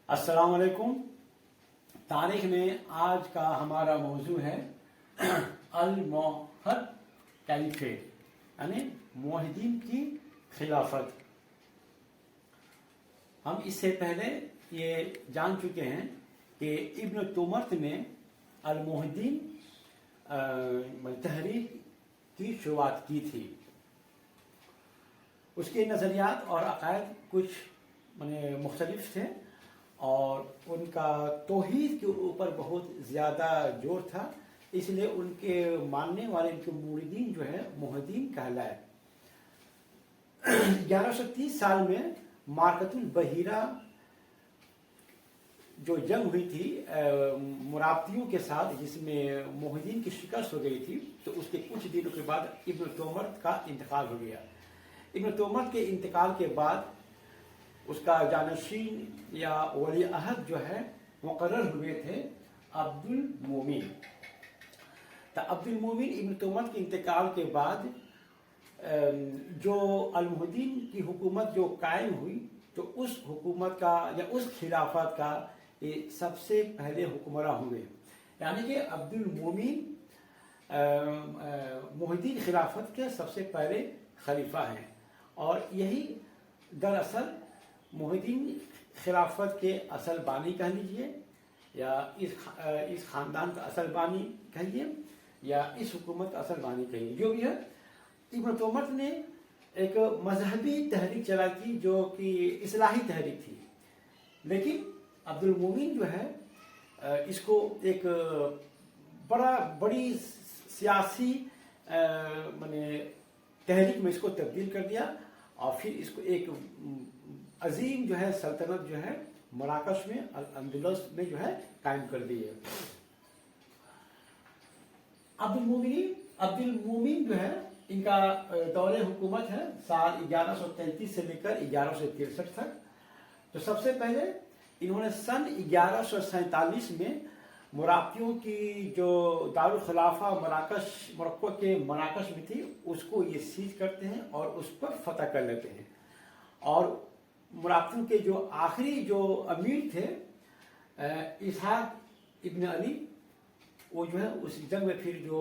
अस्सलाम वालेकुम। तारीख में आज का हमारा मौजू है अल-मोहद कैलिफेट, यानी मोहिदीन की खिलाफत। हम इससे पहले ये जान चुके हैं कि इब्न तुमर्त ने अल-मोहिदीन तहरीक की शुरुआत की थी। उसके नज़रियात और अक़ायद कुछ मुख्तलिफ थे और उनका तौहीद के ऊपर बहुत ज़्यादा जोर था, इसलिए उनके मानने वाले उनके मुरीदीन जो है मोहिदीन कहलाए। 1130 साल में मारकतुल बहीरा जो जंग हुई थी मुराबतियों के साथ, जिसमें मोहिदीन की शिकस्त हो गई थी, तो उसके कुछ दिनों के बाद इब्न तुमर्त का इंतकाल हो गया। इब्न तुमर्त के इंतकाल के बाद उसका जानशीन या वली अहद जो है मुकर्रर हुए थे अब्दुल मोमिन। तो अब्दुल मोमिन इब्न तुमर्त के इंतकाल के बाद जो अल-मोहिदीन की हुकूमत जो कायम हुई, तो उस हुकूमत का या उस खिलाफत का ये सबसे पहले हुक्मरान हुए, यानी कि अब्दुल मोमिन मोहिदीन खिलाफत के सबसे पहले खलीफा हैं। और यही दरअसल मोहिदीन खिलाफत के असल बानी कह लीजिए, या इस ख़ानदान का असल बानी कहिए, या इस हुकूमत का असल बानी कहिए, जो भी है। इब्न तुमर्त ने एक मजहबी तहरीक चला की जो कि इस्लाही तहरीक थी, लेकिन अब्दुल मोमिन जो है इसको एक बड़ी सियासी तहरीक में इसको तब्दील कर दिया और फिर इसको एक अजीम जो है सल्तनत जो है मराकश में अल-अंदलुस में जो है कायम कर दी है। अब्दुल मोमिन जो है इनका दौरे हुकूमत है साल 1133 से लेकर 1163 तक। तो सबसे पहले इन्होंने सन 1147 में मुराबतियों की जो दारुल खिलाफा मोरक्को के मराकश में थी, उसको ये सीज करते हैं और उस पर फतह कर लेते हैं। और मुराबतियों के जो आखिरी जो अमीर थे इसहाक इब्न अली, वो जो है उस जंग में फिर जो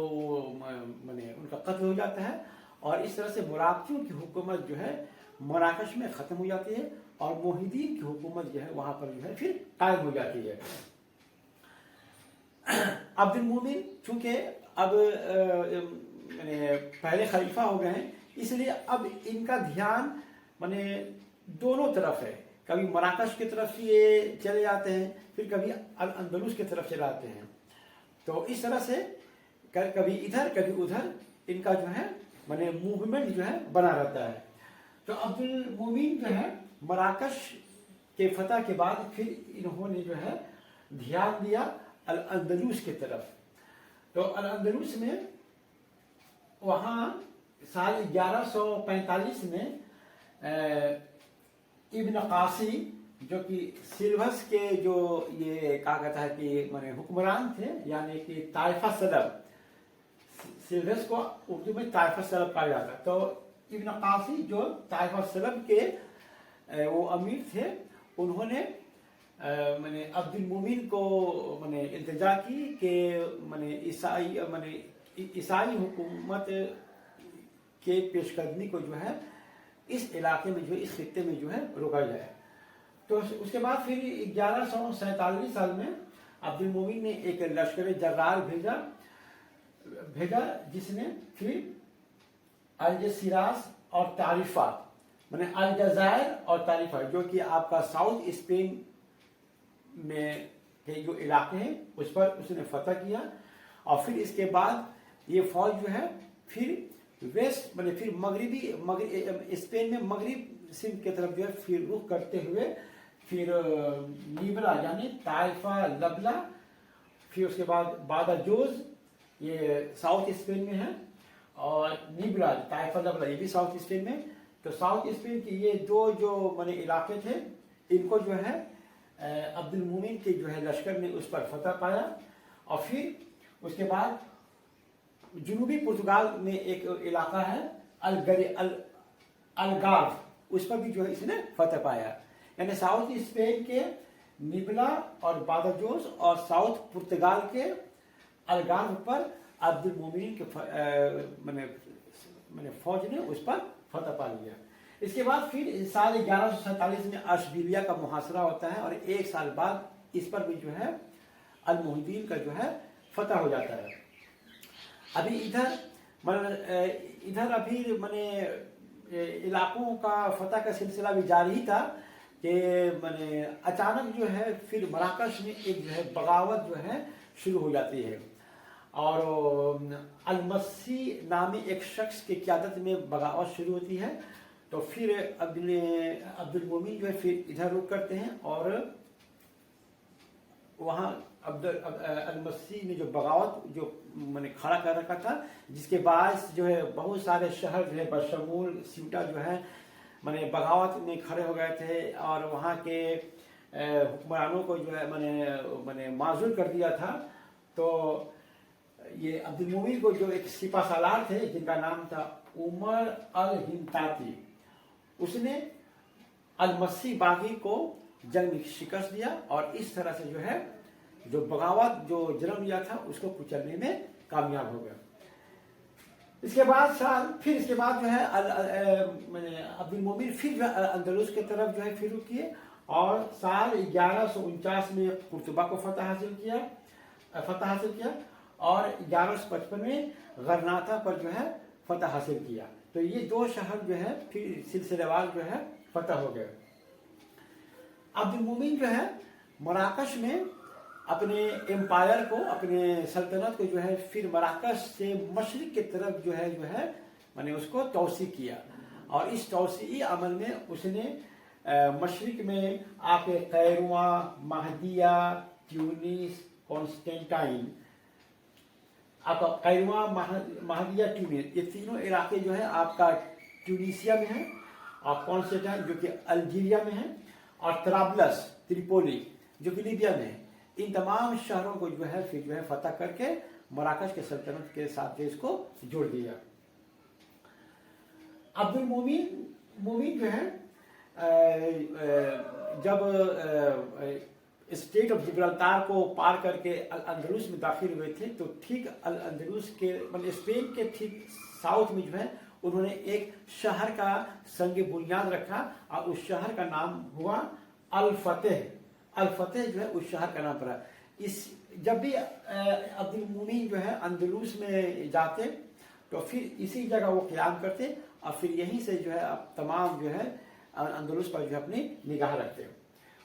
उनका कत्ल हो जाता है, और इस तरह से मुराबतियों की हुकूमत जो है मराकश में ख़त्म हो जाती है और मोहिदीन की हुकूमत जो है वहाँ पर जो है फिर कायम हो जाती है। अब्दुल मोमिन चूँकि अब पहले खलीफा हो गए हैं, इसलिए अब इनका ध्यान दोनों तरफ है। कभी मराकश की तरफ ये चले जाते हैं, फिर कभी अल-अंदलुस की तरफ चले आते हैं। तो इस तरह से कभी इधर कभी उधर इनका जो है मूवमेंट जो है बना रहता है। तो अब्दुल मोमिन जो है मराकश के फतह के बाद फिर इन्होंने जो है ध्यान दिया अल-अंदलुस की तरफ। तो अल-अंदलुस में वहाँ साल 1145 में इब्न कासी, जो कि सिल्वस के जो ये कहा कहता है कि हुक्मरान थे, यानी कि ताइफा सलब, सिल्वस को उर्दू में ताइफा सलब कहा जाता है। तो इब्न कासी जो ताइफा सलब के वो अमीर थे, उन्होंने अब्दुल मोमिन को इल्तिजा की कि ईसाई हुकूमत के पेशकदमी को जो है इस इलाके में जो इस खित्ते में जो है रोका जाए। तो उसके बाद फिर 1147 साल में अब्दुल मोमिन ने एक लश्कर जर्रार भेजा जिसने फिर अल्जसीरास और तारिफा अल्जायर और तारिफा, जो कि आपका साउथ स्पेन में के जो इलाके हैं उस पर उसने फतह किया। और फिर इसके बाद ये फौज जो है फिर वेस्ट फिर मगरबी स्पेन में मगरब सिंध की तरफ जो है फिर रुख करते हुए फिर लीबला यानी ताइफा लबला, फिर उसके बाद बादाजोज ये साउथ स्पेन में है, और नीबला ताइफा लबला ये भी साउथ स्पेन में। तो साउथ स्पेन के ये दो जो इलाके थे, इनको जो है अब्दुल मोमिन के जो है लश्कर ने उस पर फतह पाया। और फिर उसके बाद जुनूबी पुर्तगाल में एक इलाका है अलगार्व, उस पर भी जो है इसने फतह पाया। यानी साउथ स्पेन के निबला और बादाजोस और साउथ पुर्तगाल के अलगार्व पर अब्दुल मोमिन के मैंने फौज ने उस पर फतह पा लिया। इसके बाद फिर साल 1147 में अशबिलिया का मुहासरा होता है और एक साल बाद इस पर भी जो है अल-मुहिद्दीन का जो है फतह हो जाता है। अभी इधर अभी मैंने इलाकों का फतह का सिलसिला भी जारी था कि मैंने अचानक जो है फिर मराकश में एक जो है बगावत जो है शुरू हो जाती है और अल-मस्सी नामी एक शख्स की क़यादत में बगावत शुरू होती है। तो फिर अब्दुल मोमिन जो है फिर इधर रुख करते हैं और वहाँ अल-मस्सी ने जो बगावत जो मैंने खड़ा कर रखा था, जिसके बाद जो है बहुत सारे शहर जो है बशमूल सिउटा जो है मैंने बगावत में खड़े हो गए थे और वहाँ के हुक्मरानों को जो है मैंने माजूर कर दिया था। तो ये अब्दुल मोमिन को जो एक सिपा सालार थे जिनका नाम था उमर अल-हिमताती, उसने अल-मस्सी बागी को जंग में शिकस्त दिया और इस तरह से जो है जो बगावत जो जन्म लिया था उसको कुचलने में कामयाब हो गया। इसके बाद जो है अब्दुल मोमिन फिर जो है अंदलुस की तरफ जो है फिर रुख किए और साल 1149 में कुर्तुबा को फतह हासिल किया और 1155 में गरनाता पर जो है फतह हासिल किया। तो ये दो शहर जो है फिर सिलसिलेवार जो है फतह हो गए। अब्दुल मोमिन जो है मराकश में अपने एम्पायर को, अपने सल्तनत को जो है फिर मराकश से मशरिक की तरफ जो है मैंने उसको तौसी किया और इस तौसी अमल में उसने मशरिक में आके कैरुआ, महदिया, ट्यूनिस, कॉन्स्टेंटाइन, आपका कैरुआ, महदिया, ट्यूनिस, ये तीनों इलाके जो है आपका ट्यूनिसिया में है और कॉन्स्टेंटाइन जो कि अल्जीरिया में है और तराबलस, त्रिपोली जो कि लीबिया में है। इन तमाम शहरों को जो है फिर जो है फतह करके मराकश के सल्तनत के साथ जो इसको जोड़ दिया। अब्दुल मोमिन जो है जब स्टेट ऑफ जिब्राल्टार को पार करके अल-अंदलुस में दाखिल हुए थे तो ठीक अल-अंदलुस के मतलब स्पेन के ठीक साउथ में जो है उन्होंने एक शहर का संग बुनियाद रखा और उस शहर का नाम हुआ अल-फतेह। अल-फतेह जो है उस शहर का नाम पड़ा। जब भी अब्दुल मोमिन जो है अंदलुस में जाते तो फिर इसी जगह वो क़याम करते और फिर यहीं से जो है अब तमाम जो है अंदलुस पर जो है अपनी निगाह रखते।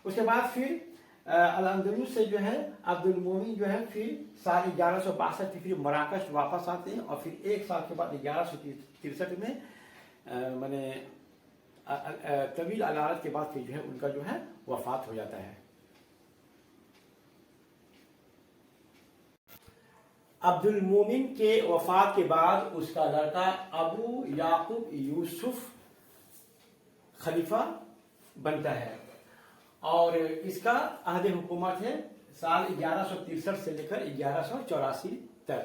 उसके बाद फिर अल-अंदलुस से जो है अब्दुल मोमिन जो है फिर साल 1162 में फिर मराकश वापस आते हैं और फिर एक साल के बाद 1163 में मैंने तवील अलारत के बाद फिर जो है उनका जो है वफात हो जाता है। अब्दुल मोमिन के वफात के बाद उसका लड़का अबू याकूब यूसुफ खलीफा बनता है और इसका अहद हुकूमत है साल 1163 से लेकर 1184 तक।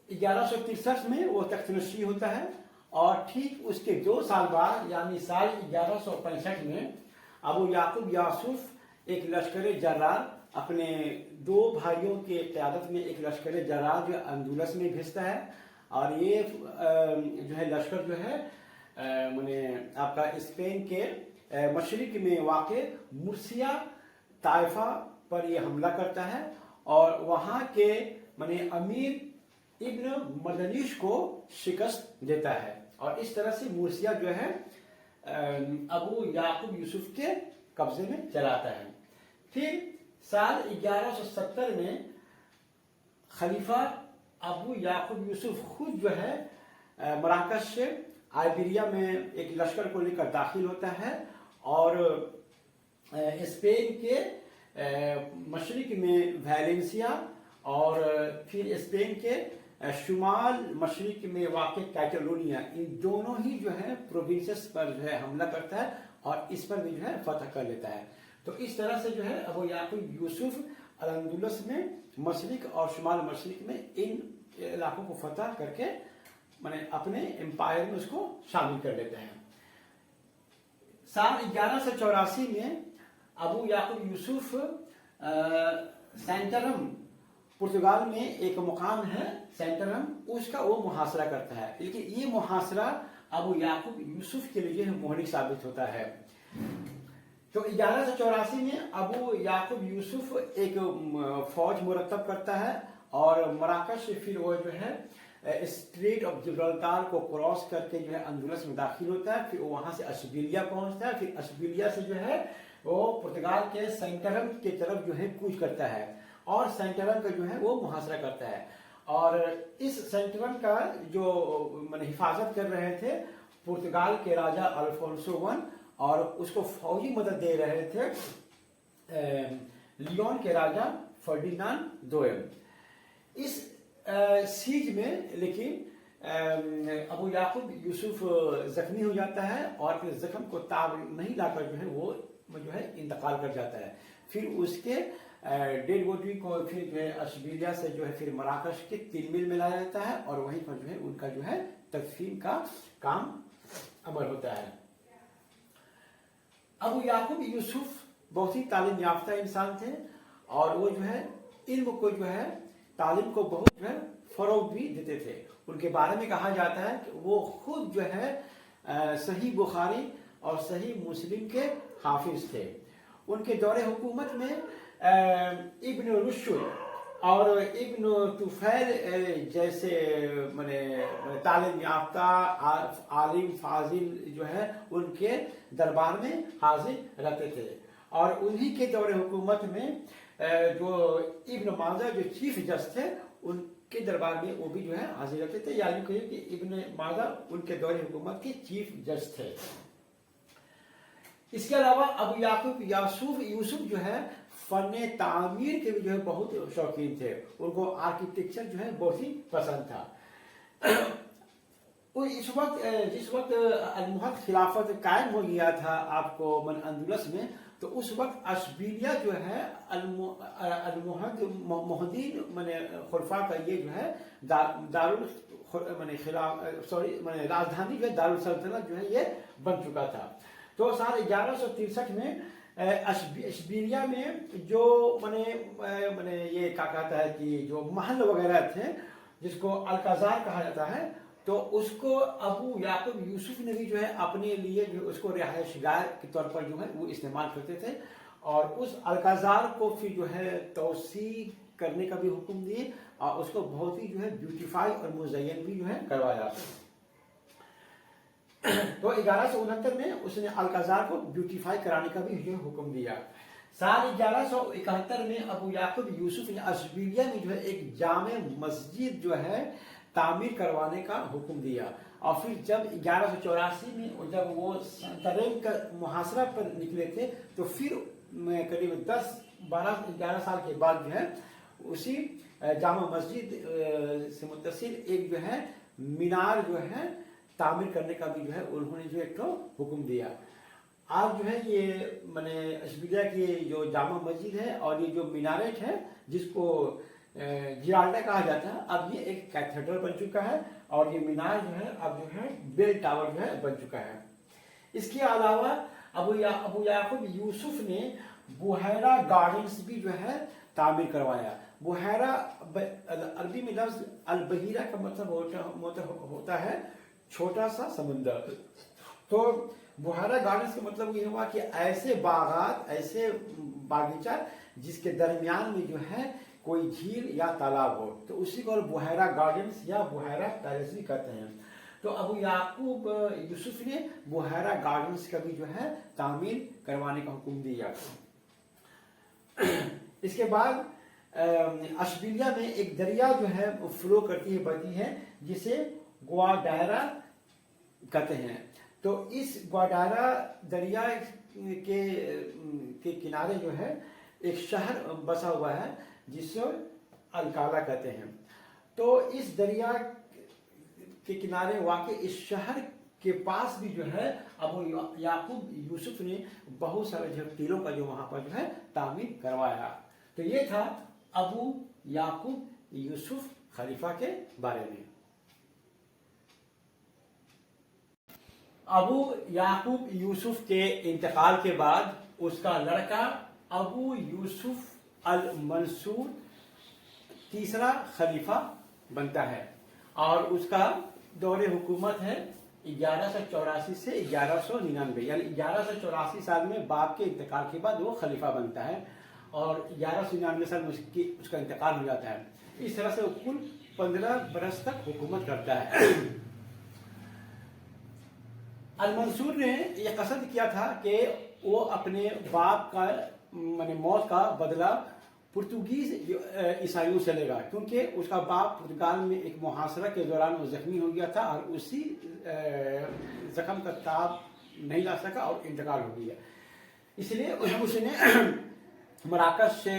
1163 में वो तख्तनशी होता है और ठीक उसके 2 साल बाद यानी साल 1165 में अबू याकूब यूसुफ एक लश्कर जर्रार अपने 2 भाइयों के क़यादत में एक लश्कर जर्रार जो अंदुलस में भेजता है और ये जो है लश्कर जो है मैंने आपका स्पेन के मशरिक में वाक़े मुर्सिया ताइफा पर ये हमला करता है और वहाँ के मैंने अमीर इब्न मदनीश को शिकस्त देता है और इस तरह से मुर्सिया जो है अबू याकूब यूसुफ के कब्जे में चलाता है। फिर साल 1170 में खलीफा अबू याकूब यूसुफ खुद जो है मराकश से आइबेरिया में एक लश्कर को लेकर दाखिल होता है और स्पेन के मशरिक में वैलेंसिया और फिर स्पेन के शुमाल मशरिक में वाक़ कैटलोनिया, इन दोनों ही जो है प्रोविंसेस पर जो है हमला करता है और इस पर भी जो है फतह कर लेता है। तो इस तरह से जो है अबू याकूब यूसुफ अल-अंदलुस में मशरिक और शुमाल मशरिक में इन इलाकों को फतह करके मैंने अपने एम्पायर में उसको शामिल कर लेते हैं। साल 1184 में अबू याकूब यूसुफ सेंटरम, पुर्तगाल में एक मुकाम है सेंटरम, उसका वो मुहासरा करता है। लेकिन ये मुहासरा अबू याकूब यूसुफ के लिए मोहलिक साबित होता है। तो 1184 में अबू याकूब यूसुफ एक फौज मुरतब करता है और मराकश से फिर वो जो है स्ट्रेट ऑफ जिब्राल्टार को क्रॉस करके जो है अंदुलस में दाखिल होता है। फिर वहां से अशबिलिया पहुंचता है। फिर अशबिलिया से जो है वो पुर्तगाल के सेंटरम की तरफ जो है कूच करता है और सेंटरम का जो है वो मुहासरा करता है। और इस सेंटरम का जो मैंने हिफाजत कर रहे थे पुर्तगाल के राजा अल्फोंसो वन, और उसको फौजी मदद दे रहे थे लियोन के राजा फर्डिनांड दोयम। इस सीज में लेकिन अबू याकूब यूसुफ जख्मी हो जाता है और फिर जख्म को ताब नहीं लाकर जो है वो जो है इंतकाल कर जाता है। फिर उसके डेड बॉडी को फिर जो है अशबिलिया से जो है फिर मराकश के तिल मिल में लाया जाता है और वहीं पर जो है उनका जो है तदफीन का काम अमल होता है। अबू याकूब यूसुफ बहुत ही तालीम याफ्ता इंसान थे और वो जो है इल्म को जो है तालीम को बहुत जो है फरोग भी देते थे। उनके बारे में कहा जाता है कि वो खुद जो है सही बुखारी और सही मुस्लिम के हाफिज थे। उनके दौरे हुकूमत में इब्न रुशद और इब्न तुफैल जैसे मने तालीम याफ्ता आलिम फाजिल जो है उनके दरबार में हाजिर रहते थे। और उन्हीं के दौरे हुकूमत में जो इब्न माजा जो चीफ जज थे उनके दरबार में वो भी जो है हाजिर रहते थे, यानी कहिए कि इब्न माजा उनके दौरे हुकूमत के चीफ जज थे। इसके अलावा अबू याकूब यूसुफ जो है फन तामीर के भी जो है बहुत शौकीन थे। उनको आर्किटेक्चर जो है बहुत ही पसंद था। जिस वक्त अलमुहद खिलाफत कायम हो गया था आपको मन अंदुलस में, तो उस वक्त अशबिलिया जो है अलमुहद मोहद्दीन माने खुलफा का ये जो है दारुल माने खिलाफ सॉरी माने राजधानी जो है दारुल सल्तनत जो है ये बन चुका था। तो साल 1163 में अशबिलिया में जो माने ये क्या कहता है कि जो महल वगैरह थे जिसको अलकाजार कहा जाता है, तो उसको अबू याकूब यूसुफ ने भी जो है अपने लिए जो उसको रिहायशगाह के तौर पर जो है वो इस्तेमाल करते थे और उस अलकाजार को फिर जो है तोसी करने का भी हुक्म दिए और उसको बहुत ही जो है ब्यूटीफाई और मुज़य्यन भी जो है करवाया। तो 1169 में उसने अलकाजार को ब्यूटीफाई कराने का भी जो हुक्म दिया। साल 1171 में अबू याकूब यूसुफ ने अशबिलिया में जो है एक जामे मस्जिद जो है तामीर करवाने का हुक्म दिया। और फिर जब 1184 में जब वो तरेम का मुहासरा पर निकले थे तो फिर करीब 10-12-11 साल के बाद जो है उसी जामा मस्जिद से मुत्तसिल एक जो है मीनार जो है तामीर करने का भी जो है उन्होंने जो एक हुक्म दिया। आज जो है ये माने अशबिलिया की जो जामा मस्जिद है और ये जो मीनारेट है जिसको जिराल्डा कहा जाता है, अब ये एक कैथेड्रल बन चुका है और ये मीनार जो है अब जो है बेल टावर जो है बन चुका है। इसके अलावा अबू याकूब यूसुफ ने बुहैरा गार्डन्स भी जो है तामीर करवाया। बुहैरा अरबी में लफ्ज अलबहीरा का मतलब होता है छोटा सा समुंदर। तो बुहैरा गार्डन्स का मतलब ये हुआ कि ऐसे बागात, ऐसे बागीचा जिसके दरमियान में जो है कोई झील या तालाब हो, तो उसी को बुहैरा गार्डन्स या बुहैरा पैलेस भी कहते हैं। तो अबू याकूब यूसुफ ने बुहैरा गार्डन्स का भी जो है तामीर करवाने का हुक्म दिया। इसके बाद अशबिलिया में एक दरिया जो है फ्लो करती है, बहती है, जिसे ग्वाडायरा कहते हैं। तो इस ग्वाडायरा दरिया के किनारे जो है एक शहर बसा हुआ है जिसे अलकाला कहते हैं। तो इस दरिया के किनारे वाक़ इस शहर के पास भी जो है अबू याकूब यूसुफ ने बहुत सारे जो टीलों का जो वहां पर जो है तामीर करवाया। तो ये था अबू याकूब यूसुफ खलीफा के बारे में। ابو یعقوب یوسف کے انتقال کے بعد اس کا لڑکا ابو یوسف المنصور تیسرا خلیفہ بنتا ہے اور اس کا دور حکومت ہے 1184 سے 1199، یعنی 1184 سال میں باپ کے انتقال کے بعد وہ خلیفہ بنتا ہے اور 1199 سال میں اس کا انتقال ہو جاتا ہے۔ اس طرح سے وہ کل 15 برس تک حکومت کرتا ہے۔ المنصور نے یہ قصد کیا تھا کہ وہ اپنے باپ کا موت کا بدلہ پرتگیز عیسائیوں سے لے گا، کیونکہ اس کا باپ پرتگال میں ایک محاصرہ کے دوران وہ زخمی ہو گیا تھا اور اسی زخم کا تاب نہیں لا سکا اور انتقال ہو گیا۔ اس لیے اس نے مراکش سے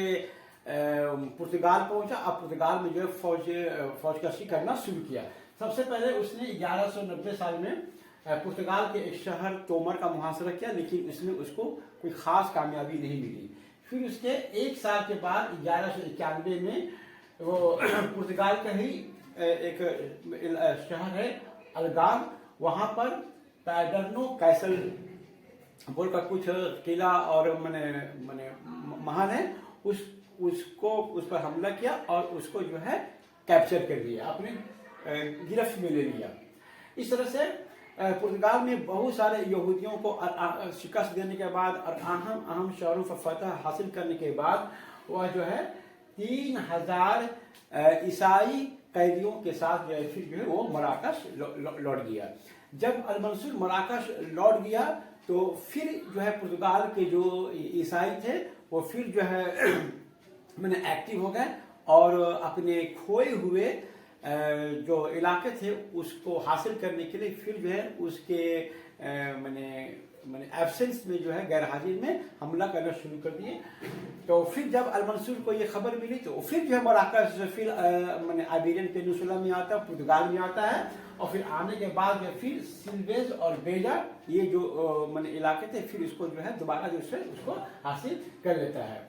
پرتگال پہنچا اور پرتگال میں جو ہے فوج کشی کرنا شروع کیا۔ سب سے پہلے اس نے 1190 سال میں پرتگال کے ایک شہر تومر کا محاصرہ کیا، لیکن اس میں اس کو کوئی خاص کامیابی نہیں ملی۔ پھر اس کے ایک سال کے بعد 1191 میں وہ پرتگال کا ہی ایک شہر ہے الگار، وہاں پر پیڈرنو کیسل بول کر کچھ قلعہ اور محل ہے، اس پر حملہ کیا اور اس کو جو ہے کیپچر کر لیا، اپنے گرفت میں لے لیا۔ اس طرح سے پرتگال میں بہت سارے یہودیوں کو شکست دینے کے بعد اور اہم شہروں پر فتح حاصل کرنے کے بعد وہ جو ہے 3000 عیسائی قیدیوں کے ساتھ جو ہے وہ مراکش لوٹ گیا۔ جب المنصور مراکش لوٹ گیا تو پھر جو ہے پرتگال کے جو عیسائی تھے وہ پھر جو ہے ایکٹیو ہو گئے اور اپنے کھوئے ہوئے جو علاقے تھے اس کو حاصل کرنے کے لیے پھر جو ہے اس کے ایبسنس میں جو ہے غیر حاضر میں حملہ کرنا شروع کر دیے۔ تو پھر جب المنصور کو یہ خبر ملی تو پھر جو ہے مراکش پھر آئبیرین پیننسولا میں آتا ہے، پرتگال میں آتا ہے، اور پھر آنے کے بعد جو پھر سلویز اور بیجا یہ جو علاقے تھے پھر اس کو جو ہے دوبارہ جو ہے اس کو حاصل کر لیتا ہے۔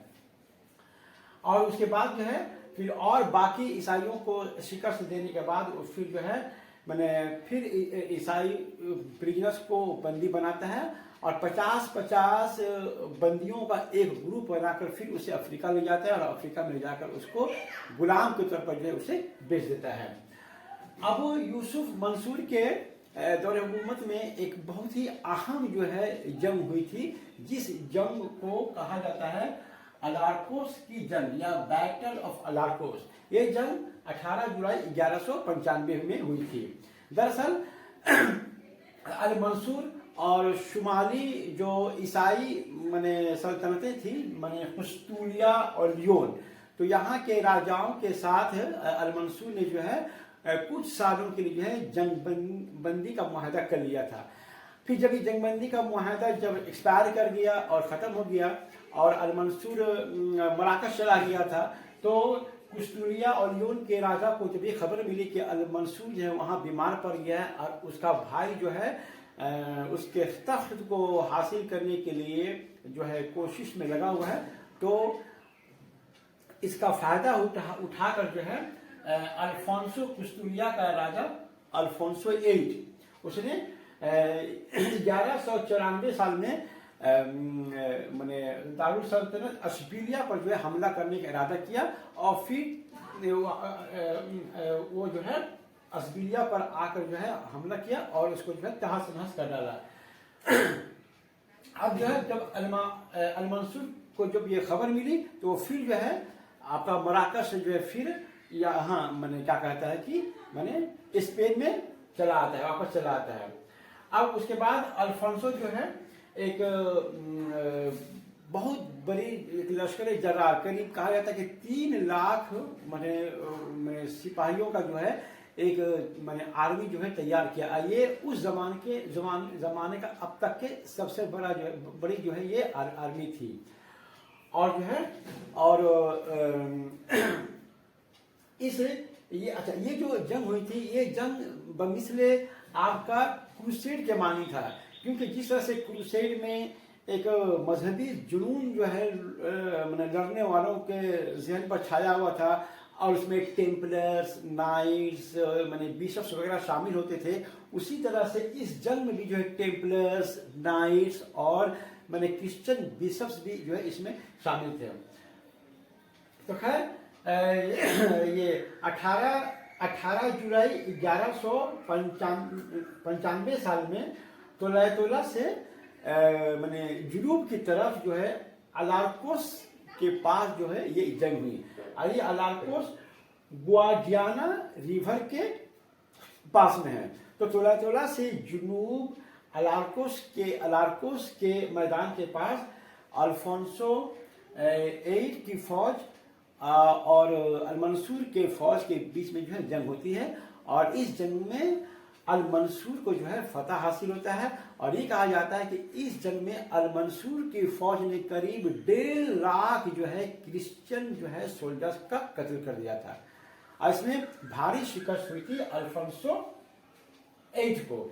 اور اس کے بعد جو ہے پھر اور باقی عیسائیوں کو شکست دینے کے بعد پھر جو ہے پھر عیسائی پریجنرز کو بندی بناتا ہے اور 50 بندیوں کا ایک گروپ بنا کر پھر اسے افریقہ لے جاتا ہے اور افریقہ میں لے جا کر اس کو غلام کے طور پر جو ہے اسے بیچ دیتا ہے۔ ابو یوسف منصور کے دور حکومت میں ایک بہت ہی اہم جو ہے جنگ ہوئی تھی، جس جنگ کو کہا جاتا ہے الارکوس کی جنگ یا بیٹل آف الارکوس۔ یہ جنگ 18 جولائی 1195 میں ہوئی تھی۔ دراصل المنصور اور شمالی جو عیسائی سلطنتیں تھیں قسطولیہ اور لیون، تو یہاں کے راجاؤں کے ساتھ المنصور نے جو ہے کچھ سالوں کے لیے جو ہے جنگ بندی کا معاہدہ کر لیا تھا۔ پھر جب یہ جنگ بندی کا معاہدہ جب ایکسپائر کر گیا اور ختم ہو گیا اور المنصور مراکش چلا گیا تھا تو قسطولیہ اور لیون کے راجا کو جب یہ خبر ملی کہ المنصور جو ہے وہاں بیمار پڑ گیا ہے اور اس کا بھائی جو ہے اس کے تخت کو حاصل کرنے کے لیے جو ہے کوشش میں لگا ہوا ہے، تو اس کا فائدہ اٹھا کر جو ہے الفونسو قسطولیہ کا راجا الفونسو 8 اس نے 1194 سال میں دارالسلطنت اشبیلیہ پر جو ہے حملہ کرنے کا ارادہ کیا اور پھر وہ جو ہے اشبیلیہ پر آ کر جو ہے حملہ کیا اور اس کو جو ہے تہس نہس کر ڈالا۔ اب جو ہے جب المنصور کو جب یہ خبر ملی تو پھر جو ہے آپ کا مراکش سے جو ہے پھر یہاں کیا کہتا ہے کہ اسپین میں چلا آتا ہے، واپس چلا آتا ہے۔ اب اس کے بعد الفونسو جو ہے ایک بہت بڑی لشکر جرار، قریب کہا جاتا ہے کہ 3 لاکھ سپاہیوں کا جو ہے ایک آرمی جو ہے تیار کیا۔ یہ اس زمانے کا اب تک کے سب سے بڑی جو ہے یہ آرمی تھی۔ اور جو ہے اور یہ جو جنگ ہوئی تھی یہ جنگ بمثل آپ کا کروسیڈ کے معنی تھا، کیونکہ جس طرح سے کروسیڈ میں ایک مذہبی جنون جو ہے لڑنے والوں کے ذہن پر چھایا ہوا تھا और उसमें टेम्पलर्स, नाइट्स, माने बिशप्स वगैरह शामिल होते थे। उसी तरह से इस जंग में भी जो है टेम्पलर्स, नाइट्स और माने क्रिश्चियन बिशप्स भी जो है इसमें शामिल थे। तो खैर ये 18 जुलाई 1195 साल में तोलातोला से माने जुनूब की तरफ जो है अलार्कोस के पास जो है ये जंग हुई। और ये अलार्कोस गुआडियाना रिवर के पास में है। तो तोलातोला से जुनूब अलार्कोस के मैदान के पास अल्फोंसो 8 की फौज और अल-मंसूर के फौज के बीच में जो है जंग होती है। और इस जंग में अल-मंसूर को जो है फतह हासिल होता है। और ये कहा जाता है कि इस जंग में अल-मंसूर की फौज ने करीब 1.5 लाख जो है क्रिश्चियन जो है सोल्जर्स का कत्ल कर दिया था। और इसमें भारी शिकस्त हुई थी अल्फोंसो 8 को।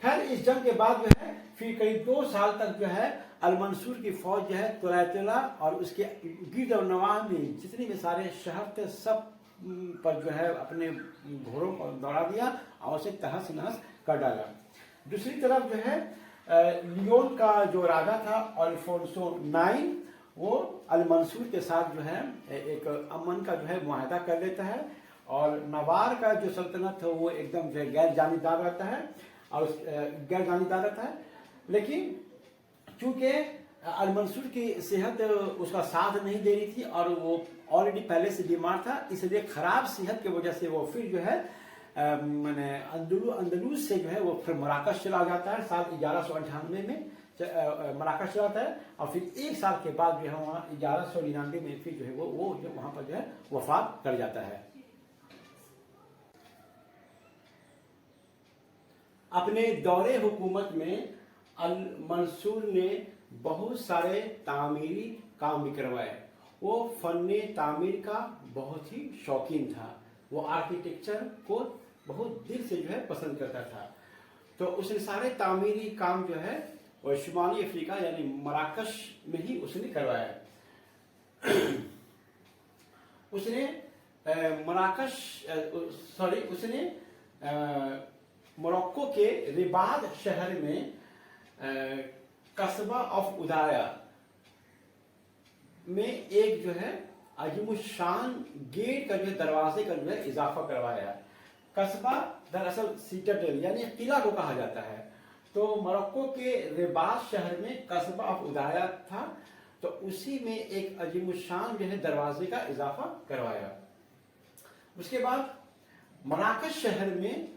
खैर इस जंग के बाद जो है फिर करीब 2 साल तक जो है अल-मंसूर की फौज जो है तोलातोला और उसके गिर्द और नवाह में जितने भी सारे शहर थे सब पर जो है अपने घोड़ों को दौड़ा दिया और उसे तहस नहस कर डाला। दूसरी तरफ जो है लियोन का जो राजा था अल्फोंसो 9 वो अल-मंसूर के साथ जो है एक अमन का जो है मुआहदा कर लेता है। और नवार का जो सल्तनत है वो एकदम जो है गैर जानीदार रहता है और गैर जानीदार रहता है। लेकिन चूंकि अल-मंसूर की सेहत उसका साथ नहीं दे रही थी और वो ऑलरेडी पहले से बीमार था, इसलिए खराब सेहत की वजह से वो फिर जो है मैंने अंदलूस से जो है वो फिर मराकश चला जाता है। साल 1198 में मराकश चला जाता है और फिर 1 साल के बाद जो है वहाँ 1199 में फिर जो है वो जो वहाँ पर जो है वफात कर जाता है। अपने दौरे हुकूमत में अल-मंसूर ने बहुत सारे तामीरी काम भी करवाए। वो फन्ने तामीर का बहुत ही शौकीन था। वो आर्किटेक्चर को बहुत दिल से जो है पसंद करता था। तो उसने सारे तामीरी काम जो है वो शुमाली अफ्रीका यानी मराकश में ही उसने करवाया। उसने उसने मोरक्को के रिबाद शहर में कस्बा ऑफ उदाया में एक जो है अजीमुशान गेट का जो दरवाजे का जो है इजाफा करवाया। कस्बा दरअसल सीटाडेल यानी किला को कहा जाता है। तो मोरक्को के रिबाद शहर में कस्बा ऑफ उदाया था, तो उसी में एक अजीमुशान जो है दरवाजे का इजाफा करवाया। उसके बाद मराकश शहर में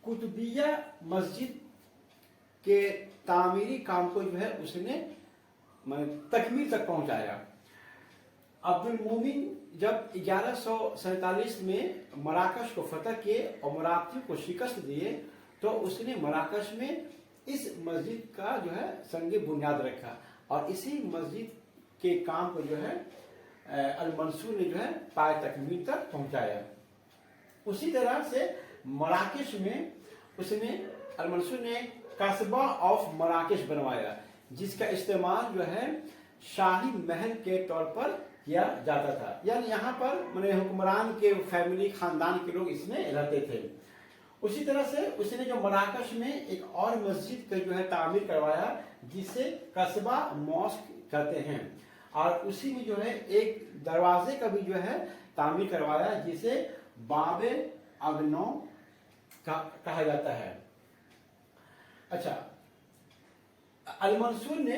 कुतुबिया मस्जिद के तामीरी काम को जो है उसने तकमील तक पहुंचाया। अब्दुल मोमिन जब 1147 में मराकश को फतह किए और मराकशी को शिकस्त दिए तो उसने मराकश में इस मस्जिद का जो है संगे बुनियाद रखा और इसी मस्जिद के काम को जो है अल-मंसूर ने जो है पाए तकमील तक पहुंचाया। उसी तरह से मराकश में उसने अल-मंसूर ने कस्बा ऑफ मराकश बनवाया जिसका इस्तेमाल जो है शाही महल के तौर पर किया जाता था। यानी यहाँ पर मैंने हुक्मरान के फैमिली खानदान के लोग इसमें रहते थे। उसी तरह से उसने जो मराकश में एक और मस्जिद का जो है तामीर करवाया जिसे कस्बा मॉस्क कहते हैं और उसी में जो है एक दरवाजे का भी जो है तामीर करवाया जिसे बाबे अगनो कहा जाता है। अच्छा, अल-मंसूर ने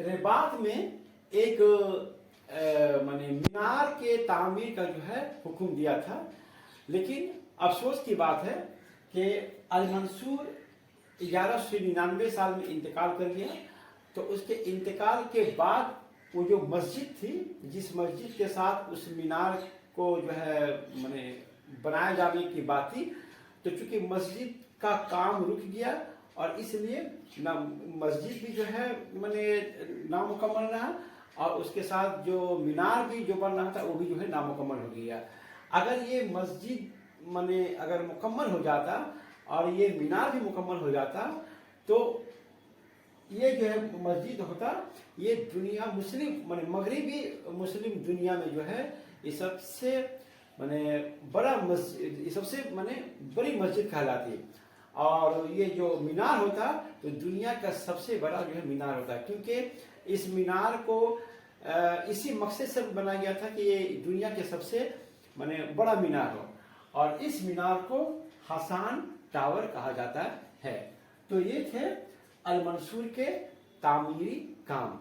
रिबात में एक माने मीनार के तामीर का जो है हुक्म दिया था। लेकिन अफसोस की बात है कि अल-मंसूर 1199 साल में इंतकाल कर गया। तो उसके इंतकाल के बाद वो जो मस्जिद थी, जिस मस्जिद के साथ उस मीनार को जो है माने बनाए जाने की बात थी, तो चूंकि मस्जिद का काम रुक गया और इसलिए ना मस्जिद भी जो है माने नामुकम्मल रहा और उसके साथ जो मीनार भी जो बन रहा था वो भी जो है नामुकम्मल हो गया। अगर ये मस्जिद माने अगर मुकम्मल हो जाता और ये मीनार भी मुकम्मल हो जाता तो ये जो है मस्जिद होता, ये दुनिया मुस्लिम माने मगरिबी मुस्लिम दुनिया में जो है ये सबसे माने बड़ा मस्जिद, ये सबसे माने बड़ी मस्जिद कहलाती है। और ये जो मीनार होता तो दुनिया का सबसे बड़ा जो है मीनार होता है, क्योंकि इस मीनार को इसी मकसद से बनाया गया था कि ये दुनिया के सबसे माने बड़ा मीनार हो, और इस मीनार को हसन टावर कहा जाता है। तो ये थे अल मंसूर के तामीरी काम।